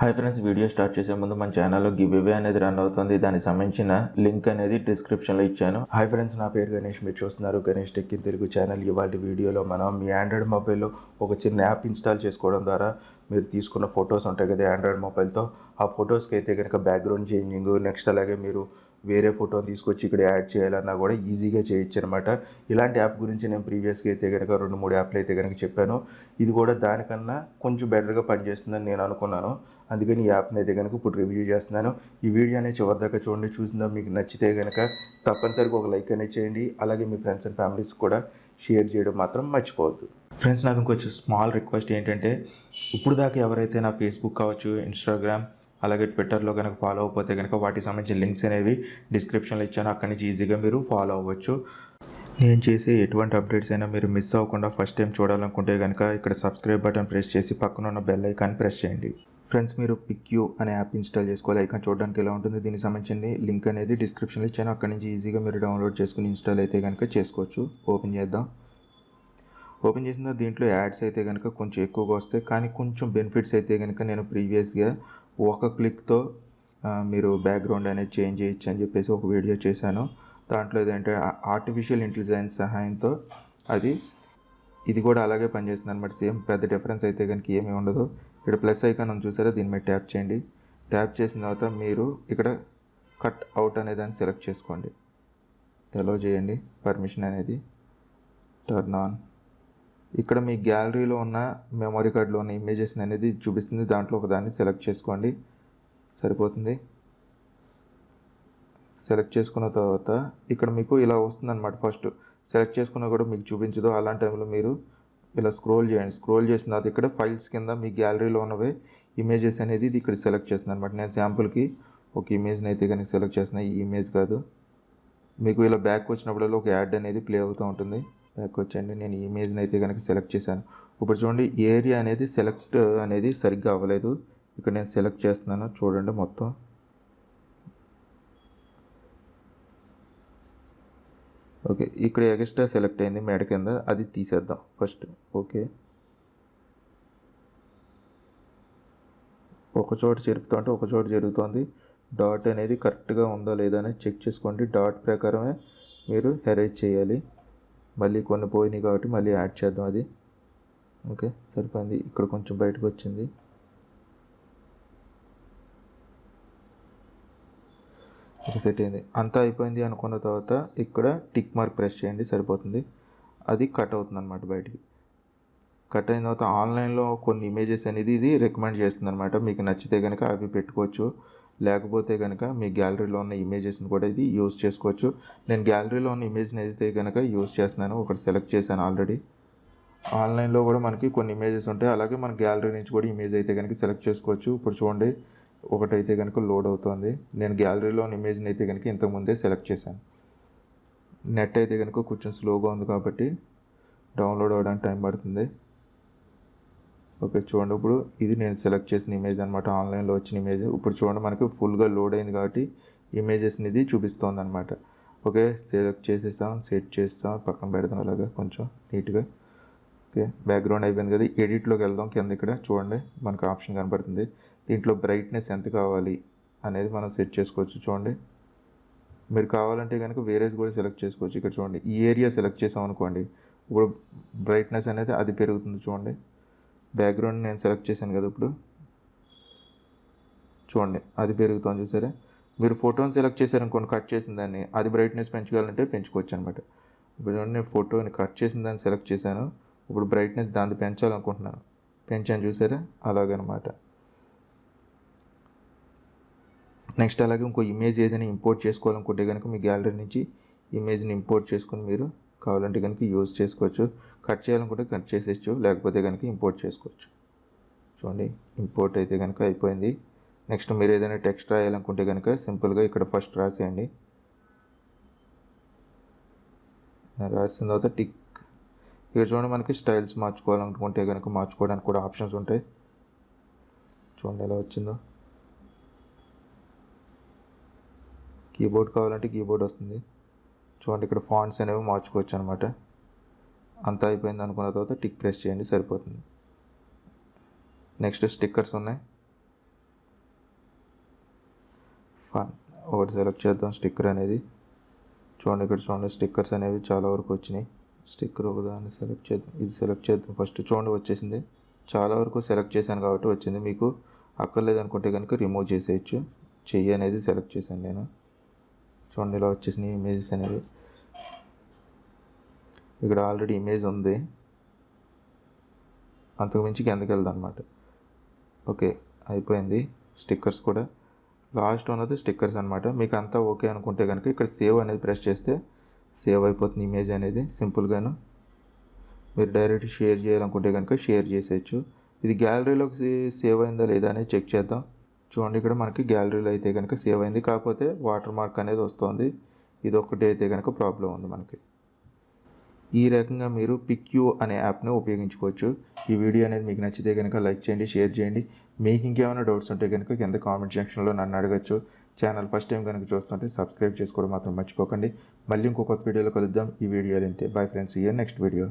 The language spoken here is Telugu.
హాయ్ ఫ్రెండ్స్, వీడియో స్టార్ట్ చేసే ముందు మన ఛానల్లో గివ్వే అనేది రన్ అవుతుంది. దానికి సంబంధించిన లింక్ అనేది డిస్క్రిప్షన్లో ఇచ్చాను. హాయ్ ఫ్రెండ్స్, నా పేరు గణేష్. మీరు చూస్తున్నారు Ganesh tech in Telugu channel. ఇవాళ వీడియోలో మనం మీ ఆండ్రాయిడ్ మొబైల్లో ఒక చిన్న యాప్ ఇన్స్టాల్ చేసుకోవడం ద్వారా మీరు తీసుకున్న ఫొటోస్ ఉంటాయి కదా ఆండ్రాయిడ్ మొబైల్తో, ఆ ఫొటోస్కి అయితే కనుక బ్యాక్గ్రౌండ్ చేంజింగ్, నెక్స్ట్ అలాగే మీరు వేరే ఫోటోని తీసుకొచ్చి ఇక్కడ యాడ్ చేయాలన్నా కూడా ఈజీగా చేయొచ్చు అనమాట. ఇలాంటి యాప్ గురించి నేను ప్రీవియస్గా అయితే కనుక 2-3 యాప్లు అయితే కనుక చెప్పాను. ఇది కూడా దానికన్నా కొంచెం బెటర్గా పనిచేస్తుందని నేను అనుకున్నాను. అందుకని ఈ యాప్ని అయితే కనుక ఇప్పుడు రివ్యూ చేస్తున్నాను. ఈ వీడియో అనేది చివరి దాకా చూడండి. చూసిందా మీకు నచ్చితే కనుక తప్పనిసరిగా ఒక లైక్ అనేది చేయండి. అలాగే మీ ఫ్రెండ్స్ అండ్ ఫ్యామిలీస్ కూడా షేర్ చేయడం మాత్రం మర్చిపోవద్దు. ఫ్రెండ్స్, నాకు ఇంకొంచెం స్మాల్ రిక్వెస్ట్ ఏంటంటే, ఇప్పుడు దాకా ఎవరైతే నా ఫేస్బుక్ కావచ్చు, ఇన్స్టాగ్రామ్ అలాగే ట్విట్టర్లో కనుక ఫాలో అయిపోతే కనుక వాటికి సంబంధించిన లింక్స్ అనేవి డిస్క్రిప్షన్లో ఇచ్చాను. అక్కడి నుంచి ఈజీగా మీరు ఫాలో అవ్వచ్చు. నేను చేసే ఎటువంటి అప్డేట్స్ అయినా మీరు మిస్ అవ్వకుండా ఫస్ట్ టైం చూడాలనుకుంటే కనుక ఇక్కడ సబ్స్క్రైబ్ బటన్ ప్రెస్ చేసి పక్కన ఉన్న బెల్ ఐకాన్ ప్రెస్ చేయండి. ఫ్రెండ్స్, మీరు PickU అనే యాప్ ఇన్స్టాల్ చేసుకోవాలి. ఐకాన్ చూడడానికి ఎలా ఉంటుంది, దీనికి సంబంధించిన లింక్ అనేది డిస్క్రిప్షన్లో ఇచ్చాను. అక్కడి నుంచి ఈజీగా మీరు డౌన్లోడ్ చేసుకుని ఇన్స్టాల్ అయితే కనుక చేసుకోవచ్చు. ఓపెన్ చేద్దాం. ఓపెన్ చేసిన దీంట్లో యాడ్స్ అయితే కనుక కొంచెం ఎక్కువగా వస్తాయి, కానీ కొంచెం బెనిఫిట్స్ అయితే కనుక నేను ప్రీవియస్గా ఒక క్లిక్తో మీరు బ్యాక్గ్రౌండ్ అనేది చేంజ్ చేయొచ్చు అని చెప్పేసి ఒక వీడియో చేశాను. దాంట్లో ఏదంటే ఆర్టిఫిషియల్ ఇంటెలిజెన్స్ సహాయంతో ఇది కూడా అలాగే పనిచేస్తుంది అనమాట. సేమ్ పెద్ద డిఫరెన్స్ అయితే కనుక ఏమీ ఉండదు. ఇక్కడ ప్లస్ ఐకాన్ ఉంది చూసారా, దీని మీద ట్యాప్ చేయండి. ట్యాప్ చేసిన తర్వాత మీరు ఇక్కడ కట్ అవుట్ అనే దాన్ని సెలెక్ట్ చేసుకోండి. అలో చేయండి. పర్మిషన్ అనేది టర్న్ ఆన్. ఇక్కడ మీ గ్యాలరీలో ఉన్న మెమరీ కార్డులో ఉన్న ఇమేజెస్ అనేది చూపిస్తుంది. దాంట్లో ఒక దాన్ని సెలెక్ట్ చేసుకోండి, సరిపోతుంది. సెలెక్ట్ చేసుకున్న తర్వాత ఇక్కడ మీకు ఇలా వస్తుందన్నమాట. ఫస్ట్ సెలెక్ట్ చేసుకున్నా కూడా మీకు చూపించదు. అలాంటి టైంలో మీరు ఇలా స్క్రోల్ చేయండి. స్క్రోల్ చేసిన తర్వాత ఇక్కడ ఫైల్స్ కింద మీ గ్యాలరీలో ఉన్నవే ఇమేజెస్ అనేది ఇది ఇక్కడ సెలెక్ట్ చేస్తుంది అనమాట. నేను శాంపుల్కి ఒక ఇమేజ్ని అయితే కనుక సెలెక్ట్ చేస్తున్నాను. ఈ ఇమేజ్ కాదు. మీకు ఇలా బ్యాక్ వచ్చినప్పుడల్లా ఒక యాడ్ అనేది ప్లే అవుతూ ఉంటుంది. బ్యాక్ వచ్చండి. నేను ఈ ఇమేజ్ని అయితే కనుక సెలెక్ట్ చేశాను. ఇప్పుడు చూడండి, ఏరియా అనేది సెలెక్ట్ అనేది సరిగ్గా అవ్వలేదు. ఇక్కడ నేను సెలెక్ట్ చేస్తున్నాను, చూడండి మొత్తం. ఓకే, ఇక్కడ ఎక్స్ట్రా సెలెక్ట్ అయింది మేడ కింద, అది తీసేద్దాం ఫస్ట్. ఓకే, ఒక చోట చెరుపుతుంటే ఒక చోట జరుగుతుంది. డాట్ అనేది కరెక్ట్గా ఉందా లేదా అనేది చెక్ చేసుకోండి. డాట్ ప్రకారమే మీరు ఎరేజ్ చేయాలి. మళ్ళీ కొన్ని పోయినాయి కాబట్టి మళ్ళీ యాడ్ చేద్దాం అది. ఓకే, సరిపోయింది. ఇక్కడ కొంచెం బయటకు వచ్చింది. సెట్ అయింది. అంతా అయిపోయింది అనుకున్న తర్వాత ఇక్కడ టిక్ మార్క్ ప్రెస్ చేయండి, సరిపోతుంది. అది కట్ అవుతుంది అనమాట బయటికి. కట్ అయిన తర్వాత ఆన్లైన్లో కొన్ని ఇమేజెస్ అనేది ఇది రికమెండ్ చేస్తుంది అనమాట. మీకు నచ్చితే కనుక అవి పెట్టుకోవచ్చు, లేకపోతే కనుక మీ గ్యాలరీలో ఉన్న ఇమేజెస్ని కూడా ఇది యూజ్ చేసుకోవచ్చు. నేను గ్యాలరీలో ఉన్న ఇమేజ్ని అయితే కనుక యూజ్ చేస్తున్నాను. ఒకటి సెలెక్ట్ చేశాను ఆల్రెడీ. ఆన్లైన్లో కూడా మనకి కొన్ని ఇమేజెస్ ఉంటాయి, అలాగే మన గ్యాలరీ నుంచి కూడా ఇమేజ్ అయితే కనుక సెలెక్ట్ చేసుకోవచ్చు. ఇప్పుడు చూడండి, ఒకటైతే కనుక లోడ్ అవుతుంది. నేను గ్యాలరీలో ఉన్న ఇమేజ్ని అయితే కనుక ఇంతకుముందే సెలెక్ట్ చేశాను. నెట్ అయితే కనుక కొంచెం స్లోగా ఉంది కాబట్టి డౌన్లోడ్ అవ్వడానికి టైం పడుతుంది. ఓకే, చూడండి, ఇప్పుడు ఇది నేను సెలెక్ట్ చేసిన ఇమేజ్ అనమాట, ఆన్లైన్లో వచ్చిన ఇమేజ్. ఇప్పుడు చూడండి, మనకి ఫుల్గా లోడ్ అయింది కాబట్టి ఇమేజెస్ని ఇది చూపిస్తుంది అనమాట. ఓకే, సెలెక్ట్ చేసేసాం, సెట్ చేస్తాం, పక్కన పెడదాం అలాగా కొంచెం నీట్గా. ఓకే, బ్యాక్గ్రౌండ్ అయిపోయింది కదా. ఎడిట్లోకి వెళ్దాం. కింద ఇక్కడ చూడండి మనకు ఆప్షన్ కనపడుతుంది. దీంట్లో బ్రైట్నెస్ ఎంత కావాలి అనేది మనం సెట్ చేసుకోవచ్చు. చూడండి, మీరు కావాలంటే కనుక వేరేది కూడా సెలెక్ట్ చేసుకోవచ్చు. ఇక్కడ చూడండి, ఈ ఏరియా సెలెక్ట్ చేసాం అనుకోండి, ఇప్పుడు బ్రైట్నెస్ అనేది అది పెరుగుతుంది. చూడండి, బ్యాక్గ్రౌండ్ నేను సెలెక్ట్ చేశాను కదా, ఇప్పుడు చూడండి అది పెరుగుతుంది. చూసారా, మీరు ఫోటోని సెలెక్ట్ చేశారనుకోండి, కట్ చేసిన దాన్ని, అది బ్రైట్నెస్ పెంచుకోవాలంటే పెంచుకోవచ్చు అనమాట. ఇప్పుడు చూడండి, నేను ఫోటోని కట్ చేసిన దాన్ని సెలెక్ట్ చేశాను. ఇప్పుడు బ్రైట్నెస్ దాన్ని పెంచాలనుకుంటున్నాను, పెంచాను. చూసారా, అలాగనమాట. నెక్స్ట్ అలాగే ఇంకో ఇమేజ్ ఏదైనా ఇంపోర్ట్ చేసుకోవాలనుకుంటే కనుక మీ గ్యాలరీ నుంచి ఇమేజ్ని ఇంపోర్ట్ చేసుకొని మీరు కావాలంటే కనుక యూజ్ చేసుకోవచ్చు. కట్ చేయాలనుకుంటే కట్ చేసేయచ్చు, లేకపోతే కనుక ఇంపోర్ట్ చేసుకోవచ్చు. చూడండి, ఇంపోర్ట్ అయితే కనుక అయిపోయింది. నెక్స్ట్ మీరు ఏదైనా టెక్స్ట్ రాయాలనుకుంటే కనుక సింపుల్గా ఇక్కడ ఫస్ట్ రాసేయండి. రాసిన తర్వాత టిక్. ఇక్కడ చూడండి, మనకి స్టైల్స్ మార్చుకోవాలనుకుంటే కనుక మార్చుకోవడానికి కూడా ఆప్షన్స్ ఉంటాయి. చూడండి ఎలా వచ్చిందో. కీబోర్డ్ కావాలంటే కీబోర్డ్ వస్తుంది. చూడండి, ఇక్కడ ఫాంట్స్ అనేవి మార్చుకోవచ్చు అనమాట. అంతా అయిపోయింది అనుకున్న తర్వాత టిక్ ప్రెస్ చేయండి, సరిపోతుంది. నెక్స్ట్ స్టిక్కర్స్ ఉన్నాయి. ఫన్ ఒకటి సెలెక్ట్ చేద్దాం. స్టిక్కర్ అనేది చూడండి, ఇక్కడ చూడండి స్టిక్కర్స్ అనేవి చాలా వరకు వచ్చినాయి. స్టిక్కర్ ఒకదాన్ని సెలెక్ట్ చేద్దాం. ఇది సెలెక్ట్ చేద్దాం ఫస్ట్. చూడండి వచ్చేసింది. చాలా వరకు సెలెక్ట్ చేశాను కాబట్టి వచ్చింది. మీకు అక్కర్లేదు అనుకుంటే కనుక రిమూవ్ చేసేయచ్చు. చెయ్యి అనేది సెలెక్ట్ చేశాను నేను. చూడండి ఇలా వచ్చేసినాయి ఇమేజెస్ అనేవి. ఇక్కడ ఆల్రెడీ ఇమేజ్ ఉంది, అంతకుమించి కిందకి వెళ్దాం అనమాట. ఓకే అయిపోయింది. స్టిక్కర్స్ కూడా లాస్ట్ ఉన్నది స్టిక్కర్స్ అనమాట. మీకు అంతా ఓకే అనుకుంటే కనుక ఇక్కడ సేవ్ అనేది ప్రెస్ చేస్తే సేవ్ అయిపోతుంది ఇమేజ్ అనేది సింపుల్గాను. మీరు డైరెక్ట్ షేర్ చేయాలనుకుంటే కనుక షేర్ చేసేయచ్చు. ఇది గ్యాలరీలోకి సేవ్ అయిందా లేదా అనేది చెక్ చేద్దాం. చూడండి ఇక్కడ మనకి గ్యాలరీలో అయితే కనుక సేవ్ అయింది, కాకపోతే వాటర్ మార్క్ అనేది వస్తుంది. ఇది ఒక్కటి అయితే కనుక ప్రాబ్లం ఉంది మనకి. ఈ రకంగా మీరు PickU అనే యాప్ని ఉపయోగించుకోవచ్చు. ఈ వీడియో అనేది మీకు నచ్చితే కనుక లైక్ చేయండి, షేర్ చేయండి. మీకు ఇంకేమైనా డౌట్స్ ఉంటే కనుక కింద కామెంట్ సెక్షన్లో నన్ను అడగచ్చు. ఛానల్ ఫస్ట్ టైం కనుక చూస్తుంటే సబ్స్క్రైబ్ చేసుకోవడం మాత్రం మర్చిపోకండి. మళ్ళీ ఇంకో కొత్త వీడియోలో కలుద్దాం. ఈ వీడియోలు ఇంతే. బాయ్ ఫ్రెండ్స్, ఈ నెక్స్ట్ వీడియో.